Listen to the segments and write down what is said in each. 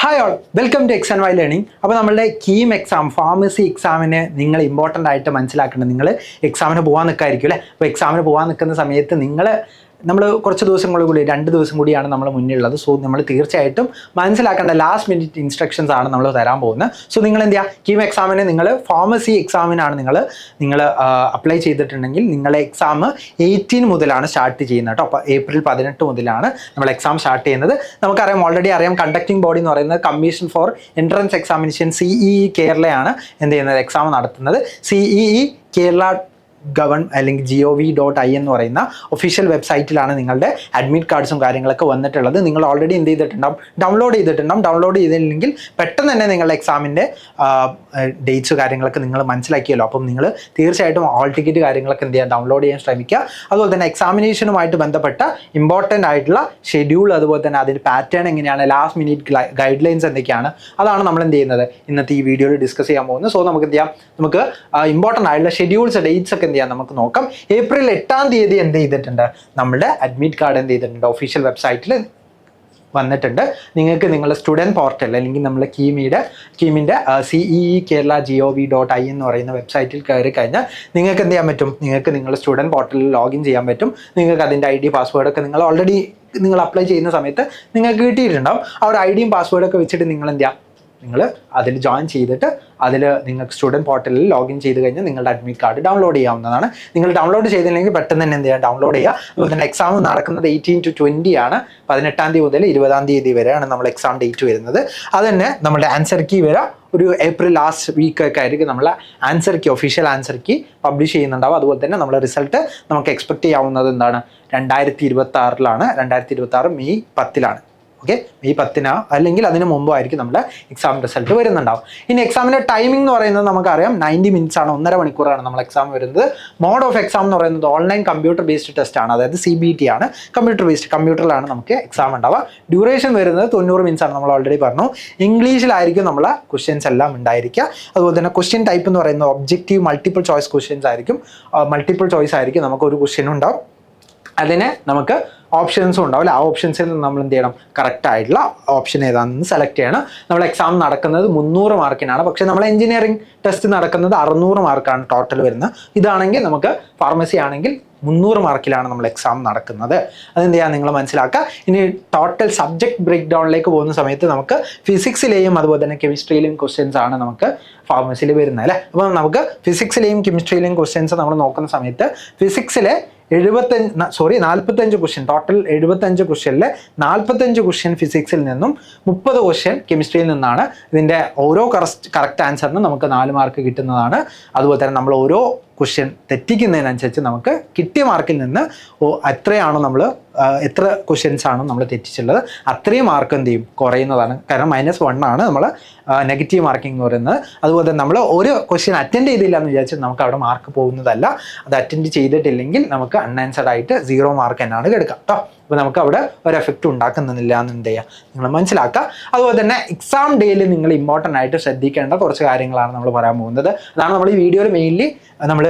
Hi all, welcome to X and Y learning. അപ്പോൾ നമ്മളുടെ KEAM exam, pharmacy എക്സാമിന് നിങ്ങൾ ഇമ്പോർട്ടൻ്റ് ആയിട്ട് മനസ്സിലാക്കേണ്ടത്, നിങ്ങൾ എക്സാമിന് പോകാൻ നിൽക്കായിരിക്കും അല്ലേ. അപ്പോൾ എക്സാമിന് പോകാൻ നിൽക്കുന്ന സമയത്ത് നമ്മൾ കുറച്ച് ദിവസങ്ങൾ കൂടി 2 ദിവസം കൂടിയാണ് നമ്മൾ മുന്നിലുള്ളത്. സോ നമ്മൾ തീർച്ചയായിട്ടും മനസ്സിലാക്കേണ്ട ലാസ്റ്റ് മിനിറ്റ് ഇൻസ്ട്രക്ഷൻസ് ആണ് നമ്മൾ തരാൻ പോകുന്നത്. സോ നിങ്ങൾ എന്ത് ചെയ്യുക, കീം എക്സാമിന് നിങ്ങൾ ഫാർമസി എക്സാമിനാണ് നിങ്ങൾ അപ്ലൈ ചെയ്തിട്ടുണ്ടെങ്കിൽ നിങ്ങളെ എക്സാം 18 മുതലാണ് സ്റ്റാർട്ട് ചെയ്യുന്നത് കേട്ടോ. അപ്പോൾ ഏപ്രിൽ 18 മുതലാണ് നമ്മൾ എക്സാം സ്റ്റാർട്ട് ചെയ്യുന്നത്. നമുക്കറിയാം, ഓൾറെഡി അറിയാം, കണ്ടക്ടിങ് ബോഡി എന്ന് പറയുന്നത് commission for entrance examination CEE കേരളയാണ് എന്ത് ചെയ്യുന്നത്, എക്സാം നടത്തുന്നത്. CEE കേരള അല്ലെങ്കിൽ gov.in എന്ന് പറയുന്ന ഒഫീഷ്യൽ വെബ്സൈറ്റിലാണ് നിങ്ങളുടെ അഡ്മിറ്റ് കാർഡ്സും കാര്യങ്ങളൊക്കെ വന്നിട്ടുള്ളത്. നിങ്ങൾ ഓൾറെഡി എന്ത് ചെയ്തിട്ടുണ്ടാവും, ഡൗൺലോഡ് ചെയ്തില്ലെങ്കിൽ പെട്ടെന്ന് തന്നെ നിങ്ങളുടെ എക്സാമിൻ്റെ ഡേറ്റ്സ് കാര്യങ്ങളൊക്കെ നിങ്ങൾ മനസ്സിലാക്കിയല്ലോ. അപ്പം നിങ്ങൾ തീർച്ചയായിട്ടും ഹാൾ ടിക്കറ്റ് കാര്യങ്ങളൊക്കെ എന്ത് ചെയ്യുക, ഡൗൺലോഡ് ചെയ്യാൻ ശ്രമിക്കുക. അതുപോലെ തന്നെ എക്സാമിനേഷനുമായിട്ട് ബന്ധപ്പെട്ട ഇമ്പോർട്ടൻ്റ് ആയിട്ടുള്ള ഷെഡ്യൂൾ, അതുപോലെ തന്നെ അതിൻ്റെ പാറ്റേൺ എങ്ങനെയാണ്, ലാസ്റ്റ് മിനിറ്റ് ഗൈഡ് ലൈൻസ് എന്തൊക്കെയാണ്, അതാണ് നമ്മൾ എന്ത് ചെയ്യുന്നത് ഇന്നത്തെ ഈ വീഡിയോയിൽ ഡിസ്കസ് ചെയ്യാൻ പോകുന്നത്. സോ നമുക്ക് എന്ത് ചെയ്യാം, നമുക്ക് ഇമ്പോർട്ടൻ്റ് ആയിട്ടുള്ള ഷെഡ്യൂൾസ്, ഡേറ്റ്സ് ഒക്കെ എന്ത് ചെയ്യാം നമുക്ക് നോക്കാം. ഏപ്രിൽ 8-ാം തീയതി എന്ത് ചെയ്തിട്ടുണ്ട്, നമ്മുടെ അഡ്മിറ്റ് കാർഡ് എന്ത് ചെയ്തിട്ടുണ്ട്, ഒഫീഷ്യൽ വെബ്സൈറ്റിൽ വന്നിട്ടുണ്ട്. നിങ്ങൾക്ക് നിങ്ങളുടെ സ്റ്റുഡൻറ്റ് പോർട്ടൽ അല്ലെങ്കിൽ നമ്മളെ കീമിൻ്റെ CEE കേരള gov.in എന്ന് പറയുന്ന വെബ്സൈറ്റിൽ കയറി കഴിഞ്ഞാൽ നിങ്ങൾക്ക് എന്ത് ചെയ്യാൻ പറ്റും, നിങ്ങൾക്ക് നിങ്ങളുടെ സ്റ്റുഡൻറ്റ് പോർട്ടലിൽ ലോഗിൻ ചെയ്യാൻ പറ്റും. നിങ്ങൾക്ക് അതിൻ്റെ ID പാസ്വേഡൊക്കെ നിങ്ങൾ ഓൾറെഡി അപ്ലൈ ചെയ്യുന്ന സമയത്ത് നിങ്ങൾക്ക് കിട്ടിയിട്ടുണ്ടാവും. ആ ഒരു IDയും പാസ്വേഡൊക്കെ വെച്ചിട്ട് നിങ്ങൾ എന്ത് ചെയ്യുക, നിങ്ങൾ അതിൽ ജോയിൻ ചെയ്തിട്ട് അതിൽ നിങ്ങൾക്ക് സ്റ്റുഡൻറ്റ് പോർട്ടലിൽ ലോഗിൻ ചെയ്ത് കഴിഞ്ഞാൽ നിങ്ങളുടെ അഡ്മിറ്റ് കാർഡ് ഡൗൺലോഡ് ചെയ്യാവുന്നതാണ്. നിങ്ങൾ ഡൗൺലോഡ് ചെയ്തില്ലെങ്കിൽ പെട്ടെന്ന് തന്നെ എന്ത് ചെയ്യുക, ഡൗൺലോഡ് ചെയ്യുക. അതുപോലെ തന്നെ എക്സാം നടക്കുന്നത് 18 to 20 ആണ്. 18-ാം തീയതി മുതൽ 20-ാം തീയതി വരെയാണ് നമ്മൾ എക്സാം ഡേറ്റ് വരുന്നത്. അത് തന്നെ നമ്മുടെ ആൻസർ കീ വരെ ഒരു ഏപ്രിൽ ലാസ്റ്റ് വീക്കൊക്കെ ആയിരിക്കും നമ്മൾ answer key, official answer key publish ചെയ്യുന്നുണ്ടാവും. അതുപോലെ തന്നെ നമ്മുടെ റിസൾട്ട് നമുക്ക് എക്സ്പെക്ട് ചെയ്യാവുന്നത് എന്താണ്, 2026-ലാണ്. 2026 മെയ് 10-ലാണ്. ഓക്കെ, മെയ് 10-നോ അല്ലെങ്കിൽ അതിന് മുമ്പോ ആയിരിക്കും നമ്മുടെ എക്സാം റിസൾട്ട് വരുന്നുണ്ടാവും. ഇനി എക്സാമിൻ്റെ ടൈമിംഗ് എന്ന് പറയുന്നത് നമുക്കറിയാം 90 മിനിറ്റ്സ് ആണ്, 1.5 മണിക്കൂറാണ് നമ്മൾ എക്സാം വരുന്നത്. മോഡ് ഓഫ് എക്സാം എന്ന് പറയുന്നത് ഓൺലൈൻ കമ്പ്യൂട്ടർ ബേസ്ഡ് ടെസ്റ്റ് ആണ്, അതായത് CBT ആണ്. കമ്പ്യൂട്ടറിലാണ് നമുക്ക് എക്സാം ഉണ്ടാവുക. ഡ്യൂറേഷൻ വരുന്നത് 90 മിനിറ്റ്സ് ആണ്, നമ്മൾ ഓൾറെഡി പറഞ്ഞു. ഇംഗ്ലീഷിലായിരിക്കും നമ്മളെ ക്വസ്റ്റ്യൻസ് എല്ലാം ഉണ്ടായിരിക്കുക. അതുപോലെ തന്നെ ക്വസ്റ്റ്യൻ ടൈപ്പ് എന്ന് പറയുന്നത് ഒബ്ജക്റ്റീവ് മൾട്ടിപ്പിൾ ചോയ്സ് ക്വസ്റ്റ്യൻസ് ആയിരിക്കും. മൾട്ടിപ്പിൾ ചോയ്സ് ആയിരിക്കും, നമുക്കൊരു ക്വസ്റ്റ്യൻ ഉണ്ടാവും, അതിന് നമുക്ക് ഓപ്ഷൻസും ഉണ്ടാവില്ല. ആ ഓപ്ഷൻസിൽ നിന്ന് നമ്മൾ എന്ത് ചെയ്യണം, കറക്റ്റ് ആയിട്ടുള്ള ഓപ്ഷൻ ഏതാണെന്ന് സെലക്ട് ചെയ്യണം. നമ്മൾ എക്സാം നടക്കുന്നത് 300 മാർക്കിനാണ്. പക്ഷേ നമ്മൾ എഞ്ചിനീയറിംഗ് ടെസ്റ്റ് നടക്കുന്നത് 600 മാർക്കാണ് ടോട്ടൽ വരുന്നത്. ഇതാണെങ്കിൽ നമുക്ക് ഫാർമസി ആണെങ്കിൽ 300 മാർക്കിലാണ് നമ്മൾ എക്സാം നടക്കുന്നത്. അതെന്ത് ചെയ്യാൻ നിങ്ങൾ മനസ്സിലാക്കുക. ഇനി ടോട്ടൽ സബ്ജക്ട് ബ്രേക്ക് ഡൗണിലേക്ക് പോകുന്ന സമയത്ത് നമുക്ക് ഫിസിക്സിലെയും അതുപോലെ തന്നെ കെമിസ്ട്രിയിലെയും ക്വസ്റ്റ്യൻസ് ആണ് നമുക്ക് ഫാർമസിയിൽ വരുന്നത് അല്ലേ. അപ്പോൾ നമുക്ക് ഫിസിക്സിലെയും കെമിസ്ട്രിയിലെയും ക്വസ്റ്റ്യൻസ് നമ്മൾ നോക്കുന്ന സമയത്ത് ഫിസിക്സിലെ 45 ക്വസ്റ്റ്യൻ, ടോട്ടൽ 75 ക്വസ്റ്റ്യനിൽ 45 ക്വസ്റ്റ്യൻ ഫിസിക്സിൽ നിന്നും 30 ക്വസ്റ്റ്യൻ കെമിസ്ട്രിയിൽ നിന്നാണ്. ഇതിൻ്റെ ഓരോ കറക്റ്റ് ആൻസറിനും നമുക്ക് 4 മാർക്ക് കിട്ടുന്നതാണ്. അതുപോലെ തന്നെ നമ്മൾ ഓരോ ക്വസ്റ്റ്യൻ തെറ്റിക്കുന്നതിനനുസരിച്ച് നമുക്ക് കിട്ടിയ മാർക്കിൽ നിന്ന് എത്രയാണോ നമ്മൾ എത്ര ക്വസ്റ്റ്യൻസ് ആണോ നമ്മൾ തെറ്റിച്ചുള്ളത് അത്രയും മാർക്ക് എന്ത് ചെയ്യും, കുറയുന്നതാണ്. കാരണം -1 ആണ് നമ്മൾ നെഗറ്റീവ് മാർക്കിംഗ് എന്ന് പറയുന്നത്. അതുപോലെ തന്നെ നമ്മൾ ഒരു ക്വസ്റ്റ്യൻ അറ്റൻഡ് ചെയ്തില്ല എന്ന് വിചാരിച്ചാൽ നമുക്ക് അവിടെ മാർക്ക് പോകുന്നതല്ല. അത് അറ്റൻഡ് ചെയ്തിട്ടില്ലെങ്കിൽ നമുക്ക് അൺആൻസർഡ് ആയിട്ട് 0 മാർക്ക് തന്നെയാണ് കിടക്കുക കേട്ടോ. അപ്പോൾ നമുക്ക് അവിടെ ഒരു എഫക്റ്റ് ഉണ്ടാക്കുന്നില്ല എന്ന് എന്ത് ചെയ്യുക, നിങ്ങൾ മനസ്സിലാക്കുക. അതുപോലെ തന്നെ എക്സാം ഡേയിൽ നിങ്ങൾ ഇമ്പോർട്ടൻ്റ് ആയിട്ട് ശ്രദ്ധിക്കേണ്ട കുറച്ച് കാര്യങ്ങളാണ് നമ്മൾ പറയാൻ പോകുന്നത്. അതാണ് നമ്മൾ ഈ വീഡിയോയിൽ മെയിൻലി നമ്മൾ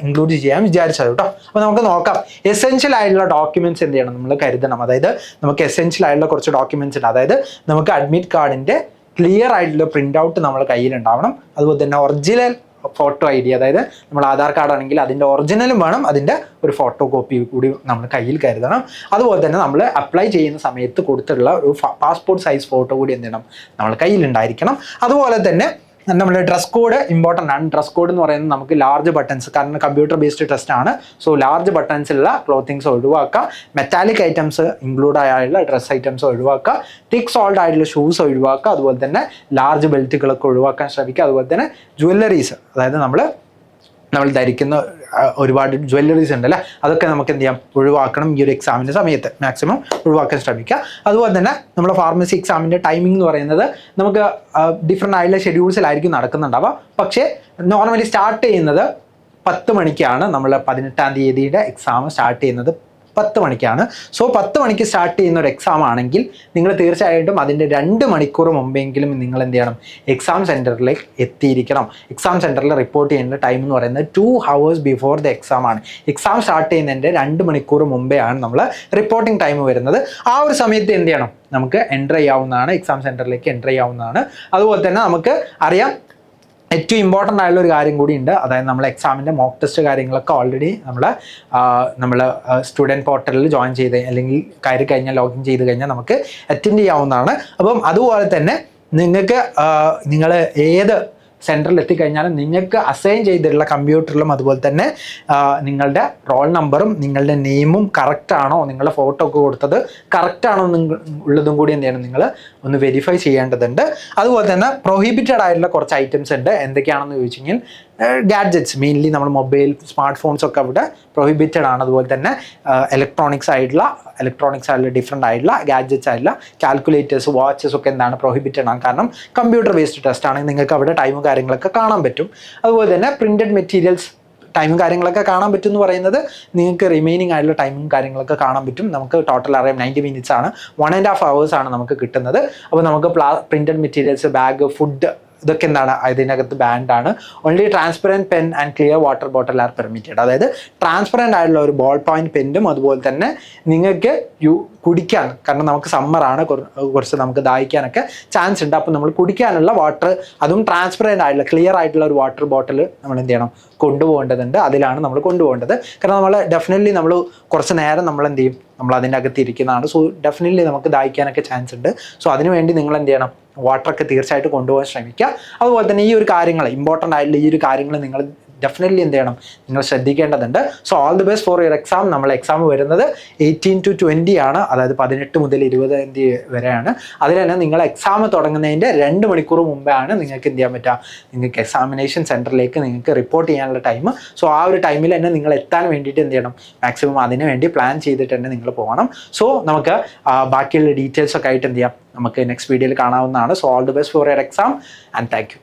ഇൻക്ലൂഡ് ചെയ്യാൻ വിചാരിച്ചത് കേട്ടോ. അപ്പോൾ നമുക്ക് നോക്കാം, എസെൻഷ്യൽ ആയിട്ടുള്ള ഡോക്യുമെൻറ്റ്സ് എന്ത് ചെയ്യണം, നമ്മൾ കരുതണം. അതായത് നമുക്ക് എസെൻഷ്യൽ ആയിട്ടുള്ള കുറച്ച് ഡോക്യുമെൻറ്റ്സ് ഉണ്ട്. അതായത് നമുക്ക് അഡ്മിറ്റ് കാർഡിൻ്റെ ക്ലിയർ ആയിട്ടുള്ള പ്രിൻ്റ് ഔട്ട് നമ്മുടെ കയ്യിലുണ്ടാവണം. അതുപോലെ തന്നെ ഒറിജിനൽ ഫോട്ടോ ID, അതായത് നമ്മൾ ആധാർ കാർഡ് ആണെങ്കിൽ അതിൻ്റെ ഒറിജിനലും വേണം, അതിൻ്റെ ഒരു ഫോട്ടോ കോപ്പി കൂടി നമ്മൾ കയ്യിൽ കരുതണം. അതുപോലെ തന്നെ നമ്മൾ അപ്ലൈ ചെയ്യുന്ന സമയത്ത് കൊടുത്തിട്ടുള്ള ഒരു പാസ്പോർട്ട് സൈസ് ഫോട്ടോ കൂടി എന്ത് ചെയ്യണം, നമ്മൾ കയ്യിലുണ്ടായിരിക്കണം. അതുപോലെ തന്നെ നമ്മുടെ ഡ്രസ് കോഡ് ഇമ്പോർട്ടൻ്റ് ആണ്. ഡ്രസ് കോഡ് എന്ന് പറയുന്നത് നമുക്ക് ലാർജ് ബട്ടൺസ്, കാരണം കമ്പ്യൂട്ടർ ബേസ്ഡ് ടെസ്റ്റ് ആണ്. സോ ലാർജ് ബട്ടൺസുള്ള ക്ലോത്തിങ്സ് ഒഴിവാക്കുക, മെറ്റാലിക് ഐറ്റംസ് ഇൻക്ലൂഡ് ആയുള്ള ഡ്രസ് ഐറ്റംസ് ഒഴിവാക്കുക, തിക്ക് സോൾഡ് ആയിട്ടുള്ള ഷൂസ് ഒഴിവാക്കുക, അതുപോലെ തന്നെ ലാർജ് ബെൽറ്റുകളൊക്കെ ഒഴിവാക്കാൻ ശ്രമിക്കുക. അതുപോലെ തന്നെ ജ്വല്ലറീസ്, അതായത് നമ്മൾ ധരിക്കുന്ന ഒരുപാട് ജ്വല്ലറീസ് ഉണ്ടല്ലേ, അതൊക്കെ നമുക്ക് എന്ത് ചെയ്യാം, ഒഴിവാക്കണം. ഈ ഒരു എക്സാമിൻ്റെ സമയത്ത് മാക്സിമം ഒഴിവാക്കാൻ ശ്രമിക്കുക. അതുപോലെ തന്നെ നമ്മുടെ ഫാർമസി എക്സാമിൻ്റെ ടൈമിംഗ് എന്ന് പറയുന്നത് നമുക്ക് ഡിഫറെൻ്റ് ആയിട്ടുള്ള ഷെഡ്യൂൾസിലായിരിക്കും നടക്കുന്നുണ്ടാവുക. പക്ഷേ നോർമലി സ്റ്റാർട്ട് ചെയ്യുന്നത് 10 മണിക്കാണ്. നമ്മൾ 18-ാം തീയതിയുടെ എക്സാം സ്റ്റാർട്ട് ചെയ്യുന്നത് 10 മണിക്കാണ്. സോ 10 മണിക്ക് സ്റ്റാർട്ട് ചെയ്യുന്ന ഒരു എക്സാം ആണെങ്കിൽ നിങ്ങൾ തീർച്ചയായിട്ടും അതിൻ്റെ 2 മണിക്കൂർ മുമ്പെങ്കിലും നിങ്ങൾ എന്ത് ചെയ്യണം, എക്സാം സെൻറ്ററിലേക്ക് എത്തിയിരിക്കണം. എക്സാം സെൻറ്ററിൽ റിപ്പോർട്ട് ചെയ്യേണ്ട ടൈം എന്ന് പറയുന്നത് 2 hours ബിഫോർ ദ എക്സാം ആണ്. എക്സാം സ്റ്റാർട്ട് ചെയ്യുന്നതിൻ്റെ 2 മണിക്കൂർ മുമ്പേ ആണ് നമ്മൾ റിപ്പോർട്ടിംഗ് ടൈം വരുന്നത്. ആ ഒരു സമയത്ത് എന്ത് ചെയ്യണം, നമുക്ക് എൻ്റർ ചെയ്യാവുന്നതാണ്, എക്സാം സെൻറ്ററിലേക്ക് എൻ്റർ ചെയ്യാവുന്നതാണ്. അതുപോലെ തന്നെ നമുക്ക് അറിയാം ഏറ്റവും ഇമ്പോർട്ടൻ്റ് ആയിട്ടുള്ള ഒരു കാര്യം കൂടി ഉണ്ട്. അതായത് നമ്മൾ എക്സാമിൻ്റെ മോക്ക് ടെസ്റ്റ് കാര്യങ്ങളൊക്കെ ഓൾറെഡി നമ്മൾ സ്റ്റുഡൻറ്റ് പോർട്ടലിൽ ജോയിൻ ചെയ്ത് അല്ലെങ്കിൽ കയറി കഴിഞ്ഞാൽ ലോഗിൻ ചെയ്ത് കഴിഞ്ഞാൽ നമുക്ക് അറ്റൻഡ് ചെയ്യാവുന്നതാണ്. അപ്പം അതുപോലെ തന്നെ നിങ്ങൾക്ക് നിങ്ങൾ ഏത് സെൻറ്ററിൽ എത്തിക്കഴിഞ്ഞാലും നിങ്ങൾക്ക് അസൈൻ ചെയ്തിട്ടുള്ള കമ്പ്യൂട്ടറിലും അതുപോലെ തന്നെ നിങ്ങളുടെ റോൾ നമ്പറും നിങ്ങളുടെ നെയിമും കറക്റ്റാണോ, നിങ്ങളുടെ ഫോട്ടോ ഒക്കെ കൊടുത്തത് കറക്റ്റാണോ ഉള്ളതും കൂടി എന്ത് ചെയ്യണം, നിങ്ങൾ ഒന്ന് വെരിഫൈ ചെയ്യേണ്ടതുണ്ട്. അതുപോലെ തന്നെ പ്രൊഹിബിറ്റഡ് ആയിട്ടുള്ള കുറച്ച് ഐറ്റംസ് ഉണ്ട്. എന്തൊക്കെയാണെന്ന് ചോദിച്ചു കഴിഞ്ഞാൽ ഗാഡ്ജറ്റ്സ്, മെയിൻലി നമ്മൾ മൊബൈൽ, സ്മാർട്ട് ഫോൺസ് ഒക്കെ അവിടെ പ്രൊഹിബിറ്റഡ് ആണ്. അതുപോലെ തന്നെ ഇലക്ട്രോണിക്സ് ആയിട്ടുള്ള ഡിഫറെൻ്റ് ആയിട്ടുള്ള ഗാഡ്ജറ്റ്സ് ആയിട്ടുള്ള കാൽക്കുലേറ്റേഴ്സ്, വാച്ചസ് ഒക്കെ എന്താണ്, പ്രൊഹിബിറ്റഡ് ആണ്. കാരണം കമ്പ്യൂട്ടർ ബേസ്ഡ് ടെസ്റ്റ് ആണെങ്കിൽ നിങ്ങൾക്ക് അവിടെ ടൈമും കാര്യങ്ങളൊക്കെ കാണാൻ പറ്റും. അതുപോലെ തന്നെ പ്രിൻറ്റഡ് മെറ്റീരിയൽസ് ടൈമും കാര്യങ്ങളൊക്കെ കാണാൻ പറ്റും എന്ന് പറയുന്നത് നിങ്ങൾക്ക് റിമൈനിങ് ആയിട്ടുള്ള ടൈമും കാര്യങ്ങളൊക്കെ കാണാൻ പറ്റും. നമുക്ക് ടോട്ടൽ അറിയാം 90 minutes ആണ്, 1.5 hours ആണ് നമുക്ക് കിട്ടുന്നത്. അപ്പോൾ നമുക്ക് പ്രിൻറ്റഡ് മെറ്റീരിയൽസ്, ബാഗ്, ഫുഡ് ഇതൊക്കെ എന്താണ് ഇതിനകത്ത് ബാൻഡാണ്. Only transparent pen and clear water bottle are permitted. അതായത് ട്രാൻസ്പെറൻ്റ് ആയിട്ടുള്ള ഒരു ബോൾ പോയിന്റ് പെന്നും അതുപോലെ തന്നെ നിങ്ങൾക്ക് കുടിക്കാൻ, കാരണം നമുക്ക് സമ്മറാണ്, കുറച്ച് നമുക്ക് ദാഹിക്കാനൊക്കെ ചാൻസ് ഉണ്ട്. അപ്പോൾ നമ്മൾ കുടിക്കാനുള്ള വാട്ടർ, അതും ട്രാൻസ്പെറൻ്റ് ആയിട്ടുള്ള ക്ലിയർ ആയിട്ടുള്ള ഒരു വാട്ടർ ബോട്ടിൽ നമ്മൾ എന്ത് ചെയ്യണം, കൊണ്ടുപോകേണ്ടതുണ്ട്. അതിലാണ് നമ്മൾ കൊണ്ടുപോകേണ്ടത്. കാരണം നമ്മൾ ഡെഫിനറ്റ്ലി നമ്മൾ കുറച്ച് നേരം നമ്മൾ എന്ത് ചെയ്യും, നമ്മൾ അതിൻ്റെ അകത്ത് ഇരിക്കുന്നതാണ്. സോ ഡെഫിനറ്റ്ലി നമുക്ക് ദാഹിക്കാനൊക്കെ ചാൻസ് ഉണ്ട്. സോ അതിനുവേണ്ടി നിങ്ങൾ എന്ത് ചെയ്യണം, വാട്ടറൊക്കെ തീർച്ചയായിട്ടും കൊണ്ടുപോകാൻ ശ്രമിക്കുക. അതുപോലെ തന്നെ ഈ ഒരു കാര്യങ്ങൾ, ഇമ്പോർട്ടൻ്റ് ആയിട്ടുള്ള ഈ ഒരു കാര്യങ്ങൾ നിങ്ങൾ ഡെഫിനറ്റ്ലി എന്ത് ചെയ്യണം, നിങ്ങൾ ശ്രദ്ധിക്കേണ്ടതുണ്ട്. So all the best for your exam. നമ്മൾ എക്സാം വരുന്നത് 18 to 20 ആണ്, അതായത് 18 മുതൽ 20 വരെയാണ്. അതിൽ തന്നെ നിങ്ങൾ എക്സാം തുടങ്ങുന്നതിൻ്റെ 2 മണിക്കൂർ മുമ്പേ ആണ് നിങ്ങൾക്ക് എന്ത് ചെയ്യാൻ പറ്റുക, നിങ്ങൾക്ക് എക്സാമിനേഷൻ സെൻറ്ററിലേക്ക് നിങ്ങൾക്ക് റിപ്പോർട്ട് ചെയ്യാനുള്ള ടൈം. സോ ആ ഒരു ടൈമിൽ തന്നെ നിങ്ങൾ എത്താൻ വേണ്ടിയിട്ട് എന്ത് ചെയ്യണം, മാക്സിമം അതിന് വേണ്ടി പ്ലാൻ ചെയ്തിട്ട് തന്നെ നിങ്ങൾ പോകണം. സോ നമുക്ക് ബാക്കിയുള്ള ഡീറ്റെയിൽസ് ഒക്കെ ആയിട്ട് എന്ത് ചെയ്യാം, നമുക്ക് നെക്സ്റ്റ് വീഡിയോയിൽ കാണാവുന്നതാണ്. So all the best for your exam and thank you.